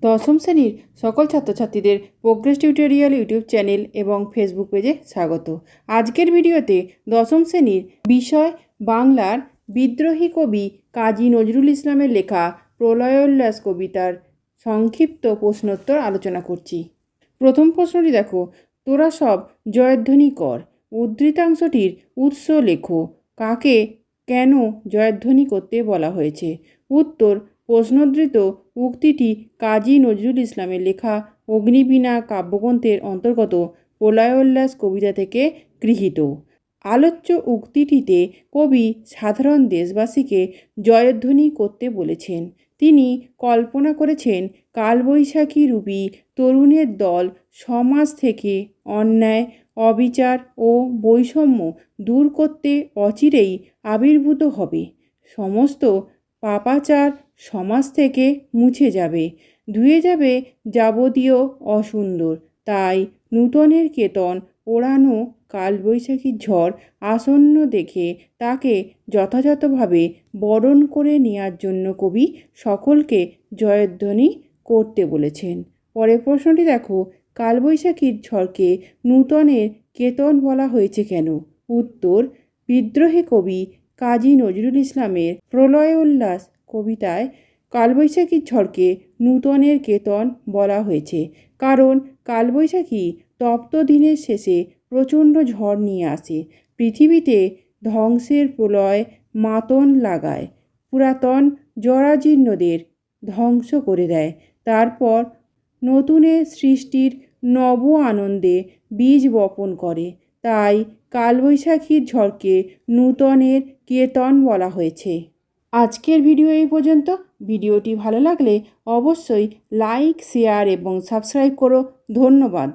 দশম শ্রেণীর সকল ছাত্রছাত্রীদের প্রোগ্রেস টিউটোরিয়াল ইউটিউব চ্যানেল এবং ফেসবুক পেজে স্বাগত। আজকের ভিডিওতে দশম শ্রেণীর বিষয় বাংলার বিদ্রোহী কবি কাজী নজরুল ইসলামের লেখা প্রলয়োল্লাস কবিতার সংক্ষিপ্ত প্রশ্নোত্তর আলোচনা করছি। প্রথম প্রশ্নটি দেখো, তোরা সব জয়ধ্বনি কর। উদ্ধৃতাংশটির উৎস লেখো। কাকে কেন জয়ধ্বনি করতে বলা হয়েছে? উত্তর, প্রশ্নোদ্ধৃত উক্তিটি কাজী নজরুল ইসলামের লেখা অগ্নিবীণা কাব্যগ্রন্থের অন্তর্গত প্রলয়োল্লাস কবিতা থেকে গৃহীত। আলোচ্য উক্তিটিতে কবি সাধারণ দেশবাসীকে জয়ধ্বনি করতে বলেছেন। তিনি কল্পনা করেছেন কালবৈশাখী রূপী তরুণের দল সমাজ থেকে অন্যায়, অবিচার ও বৈষম্য দূর করতে অচিরেই আবির্ভূত হবে। সমস্ত পাপাচার সমাজ থেকে মুছে যাবে, ধুয়ে যাবে যাবতীয় অসুন্দর। তাই নূতনের কেতন ওড়ানো কালবৈশাখীর ঝড় আসন্ন দেখে তাকে যথাযথভাবে বরণ করে নেওয়ার জন্য কবি সকলকে জয়ধ্বনি করতে বলেছেন। পরের প্রশ্নটি দেখো, কালবৈশাখীর ঝড়কে নূতনের কেতন বলা হয়েছে কেন? উত্তর, বিদ্রোহী কবি কাজী নজরুল ইসলামের প্রলয়োল্লাস কবিতায় কালবৈশাখীর ঝড়কে নূতনের কেতন বলা হয়েছে কারণ কালবৈশাখী তপ্ত দিনের শেষে প্রচণ্ড ঝড় নিয়ে আসে, পৃথিবীতে ধ্বংসের প্রলয় মাতন লাগায়, পুরাতন জরাজীর্ণদের ধ্বংস করে দেয়, তারপর নতুনের সৃষ্টির নব আনন্দে বীজ বপন করে। তাই কালবৈশাখীর ঝড়কে নূতনের কেতন বলা হয়েছে। আজকের ভিডিও এই পর্যন্ত। ভিডিওটি ভালো লাগলে অবশ্যই লাইক, শেয়ার এবং সাবস্ক্রাইব করো। ধন্যবাদ।